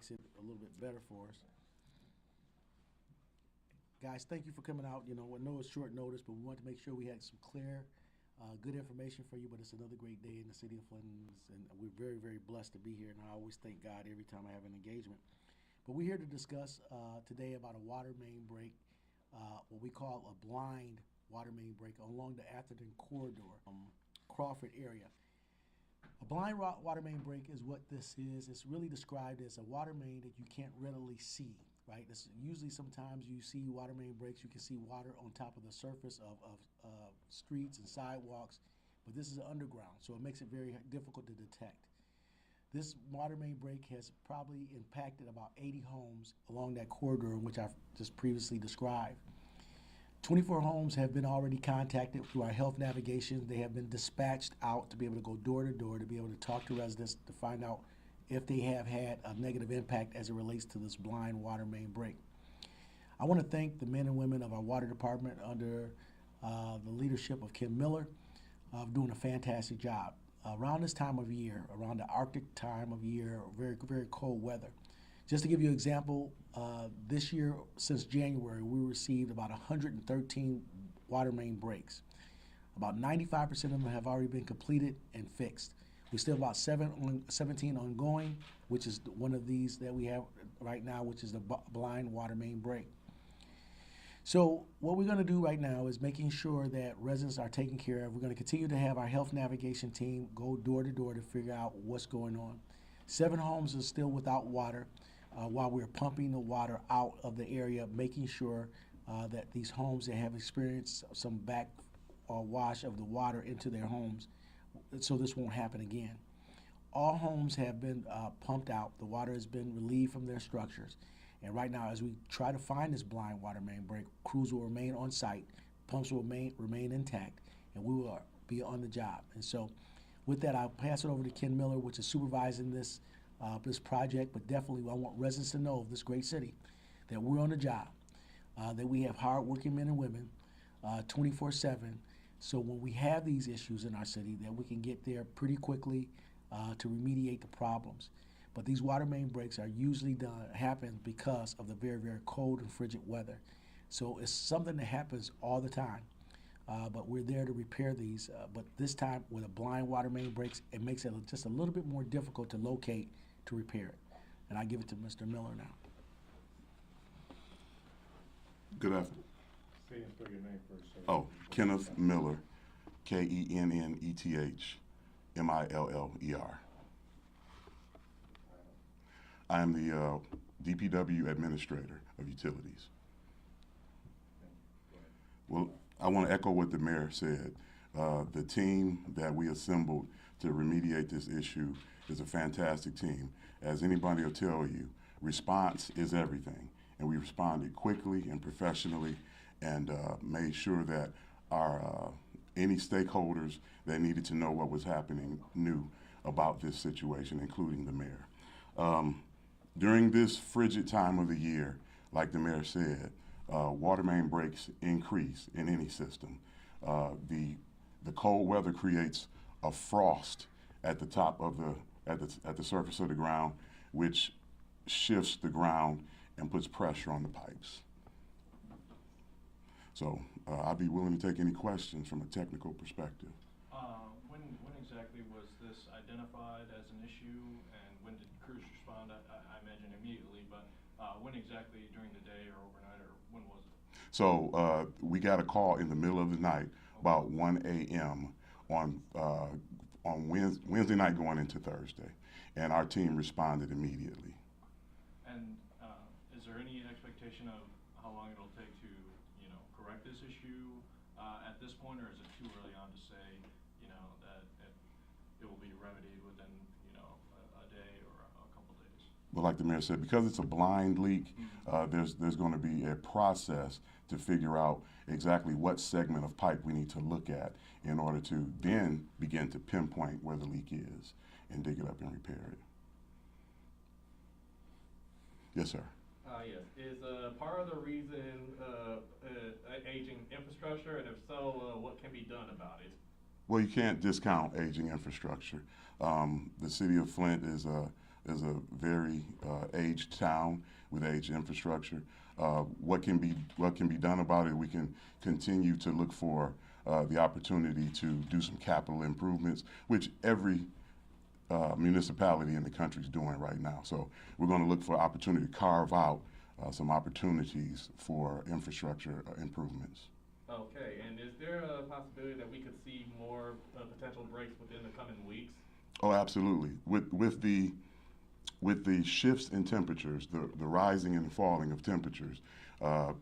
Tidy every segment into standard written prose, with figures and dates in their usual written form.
makes it a little bit better for us. Guys, thank you for coming out. You know, I know it's short notice, but we wanted to make sure we had some clear, good information for you. But it's another great day in the city of Flint, and we're very, very blessed to be here. And I always thank God every time I have an engagement. But we're here to discuss today about a water main break, what we call a blind water main break along the Atherton corridor, Crawford area. A blind water main break is what this is. It's really described as a water main that you can't readily see, right? This, usually sometimes you see water main breaks, you can see water on top of the surface of streets and sidewalks, but this is underground, so it makes it very difficult to detect. This water main break has probably impacted about 80 homes along that corridor, which I've just previously described. 24 homes have been already contacted through our health navigation. They have been dispatched out to be able to go door to door, to be able to talk to residents, to find out if they have had a negative impact as it relates to this blind water main break. I want to thank the men and women of our water department under the leadership of Kim Miller of doing a fantastic job. Around this time of year, around the Arctic time of year, very, very cold weather. Just to give you an example, this year, since January, we received about 113 water main breaks. About 95% of them have already been completed and fixed. We still have about 17 ongoing, which is one of these that we have right now, which is the blind water main break. So what we're going to do right now is making sure that residents are taken care of. We're going to continue to have our health navigation team go door to door to figure out what's going on. 7 homes are still without water while we're pumping the water out of the area, making sure that these homes that have experienced some back wash of the water into their homes, so this won't happen again. All homes have been pumped out. The water has been relieved from their structures. And right now, as we try to find this blind water main break, crews will remain on site, pumps will remain intact, and we will be on the job. And so with that, I'll pass it over to Ken Miller, which is supervising this project, but definitely I want residents to know of this great city that we're on the job, that we have hardworking men and women 24/7. So when we have these issues in our city, that we can get there pretty quickly to remediate the problems. But these water main breaks are usually happen because of the very, very cold and frigid weather. So it's something that happens all the time. But we're there to repair these. But this time, with a blind water main breaks, it makes it just a little bit more difficult to locate to repair it. And I give it to Mr. Miller now. Good afternoon. Say and spell your name first, sir. Oh, Kenneth Miller, Kenneth Miller. I am the DPW Administrator of Utilities. Well, I want to echo what the mayor said. The team that we assembled to remediate this issue is a fantastic team. As anybody will tell you, response is everything. And we responded quickly and professionally and made sure that our any stakeholders that needed to know what was happening knew about this situation, including the mayor. During this frigid time of the year, like the mayor said, water main breaks increase in any system. The cold weather creates a frost at the top of the surface of the ground, which shifts the ground and puts pressure on the pipes. So I'd be willing to take any questions from a technical perspective. When exactly was this identified as an issue, and when did crews respond? I imagine immediately, but when exactly during the day or overnight, or when was it? So we got a call in the middle of the night, about 1 a.m. on Wednesday night going into Thursday, and our team responded immediately. And is there any expectation of how long it'll take to, correct this issue at this point, or is it too early on to say, that it will be remedied within, a day or a couple days? Well, like the mayor said, because it's a blind leak, there's going to be a process to figure out exactly what segment of pipe we need to look at in order to then begin to pinpoint where the leak is and dig it up and repair it. Yes, sir. Yes. Is part of the reason aging infrastructure, and if so, what can be done about it? Well, you can't discount aging infrastructure. The city of Flint is a is a very aged town with aged infrastructure. What can be done about it? We can continue to look for the opportunity to do some capital improvements, which every municipality in the country is doing right now. So we're going to look for opportunity to carve out some opportunities for infrastructure improvements. Okay, and is there a possibility that we could see more potential breaks within the coming weeks? Oh, absolutely. With the shifts in temperatures, the rising and falling of temperatures,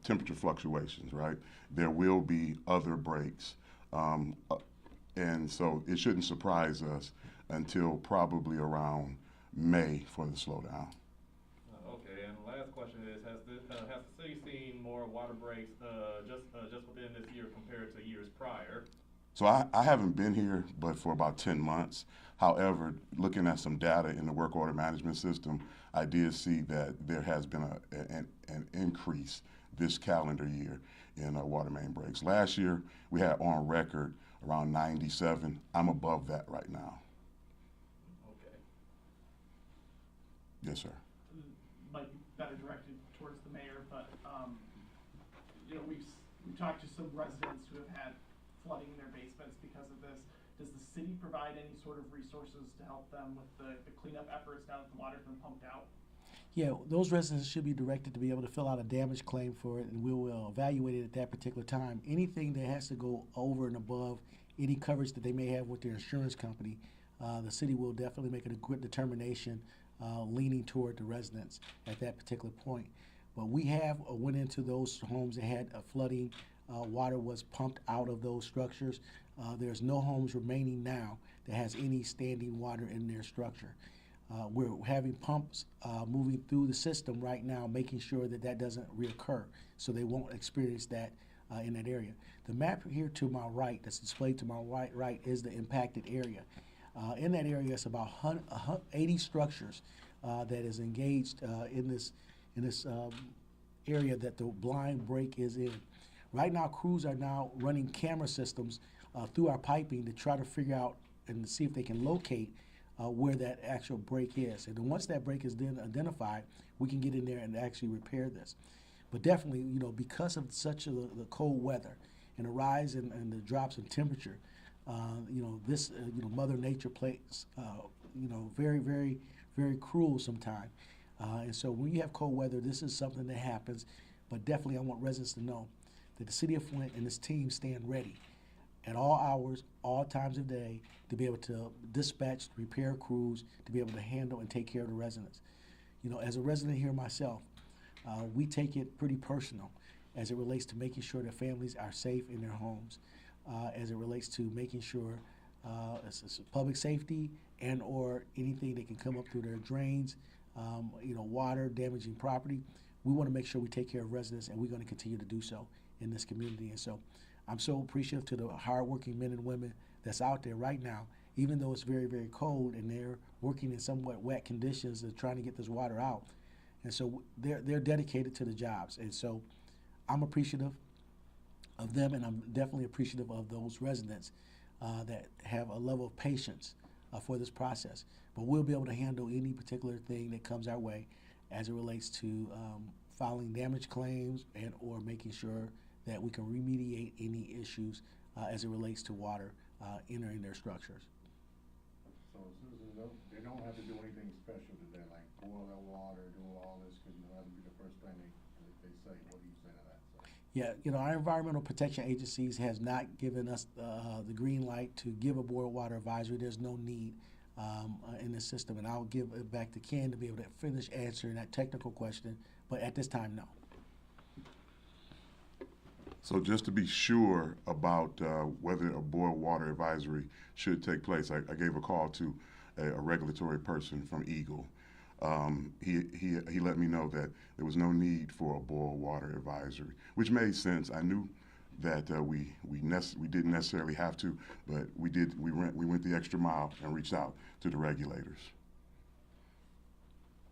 temperature fluctuations, right? There will be other breaks, and so it shouldn't surprise us until probably around May for the slowdown. Okay, and the last question is: has the city seen more water breaks just within this year compared to years prior? So I haven't been here, but for about 10 months. However, looking at some data in the work order management system, I did see that there has been an increase this calendar year in water main breaks. Last year, we had on record around 97. I'm above that right now. Okay. Yes, sir. Might be better directed towards the mayor, but we've talked to some residents who have had flooding in their basements because of this. Does the city provide any sort of resources to help them with the cleanup efforts now that the water's been pumped out? Yeah, those residents should be directed to be able to fill out a damage claim for it, and we will evaluate it at that particular time. Anything that has to go over and above any coverage that they may have with their insurance company, the city will definitely make a good determination leaning toward the residents at that particular point. But we have went into those homes that had flooding. Water was pumped out of those structures. There's no homes remaining now that has any standing water in their structure. We're having pumps moving through the system right now, making sure that that doesn't reoccur, so they won't experience that in that area. The map here to my right, that's displayed to my right is the impacted area. In that area, it's about 80 structures that is engaged in this area that the blind break is in. Right now, crews are now running camera systems through our piping to try to figure out and see if they can locate where that actual break is. And then once that break is then identified, we can get in there and actually repair this. But definitely, because of such the cold weather and the rise and the drops in temperature, this, Mother Nature plays, very, very, very cruel sometimes. And so when you have cold weather, this is something that happens. But definitely, I want residents to know that the city of Flint and its team stand ready at all hours, all times of day, to be able to dispatch repair crews, to be able to handle and take care of the residents. As a resident here myself, we take it pretty personal as it relates to making sure that families are safe in their homes, as it relates to making sure it's public safety and or anything that can come up through their drains, water damaging property. We want to make sure we take care of residents, and we're going to continue to do so in this community. And so I'm so appreciative to the hardworking men and women that's out there right now, even though it's very, very cold and they're working in somewhat wet conditions and trying to get this water out. And so they're dedicated to the jobs. And so I'm appreciative of them, and I'm definitely appreciative of those residents that have a level of patience for this process. But we'll be able to handle any particular thing that comes our way as it relates to filing damage claims and or making sure that we can remediate any issues as it relates to water entering their structures. So Susan, they don't have to do anything special today, like boil their water, do all this, because that'll be the first thing they say. What do you say to that? So. Yeah, our environmental protection agencies has not given us the green light to give a boil water advisory. There's no need in the system, and I'll give it back to Ken to be able to finish answering that technical question, but at this time, no. So just to be sure about whether a boil water advisory should take place, I gave a call to a regulatory person from Eagle. He let me know that there was no need for a boil water advisory, which made sense. I knew that we didn't necessarily have to, but we did. We went the extra mile and reached out to the regulators.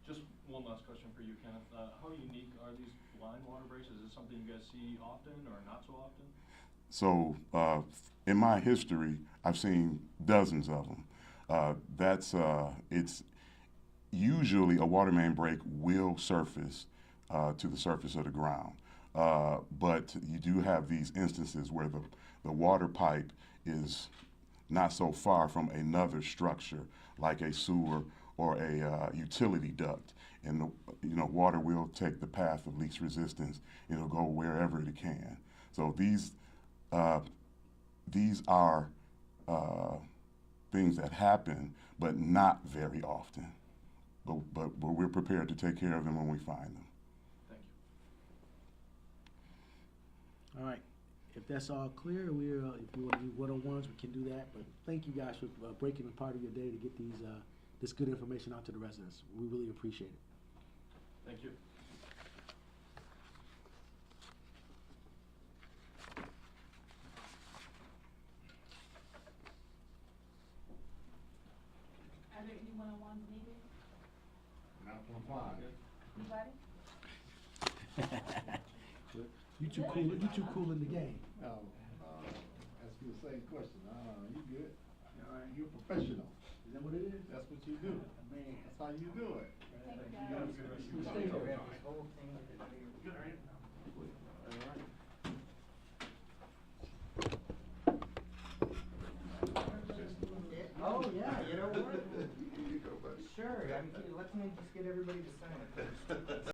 Just one last question for you, Kenneth. How unique are these blind water breaks? Is this something you guys see often or not so often? So in my history, I've seen dozens of them. usually a water main break will surface to the surface of the ground. But you do have these instances where the water pipe is not so far from another structure, like a sewer or a utility duct. And water will take the path of least resistance. It'll go wherever it can. So these are things that happen, but not very often. But we're prepared to take care of them when we find them. Thank you. All right. If that's all clear, if you want to do one-on-ones, we can do that. But thank you guys for breaking a part of your day to get this good information out to the residents. We really appreciate it. Thank you. Are there any one-on-ones needed? Not from flying. Anybody? You too cool. You too cool in the game. Ask you the same question. You good? All right, you're a professional. Is that what it is? That's what you do. Man, that's how you do it. Thank you, You guys. gotta- Good, all right? Oh, yeah, you know what? Sure, I mean, let me just get everybody to sign it first.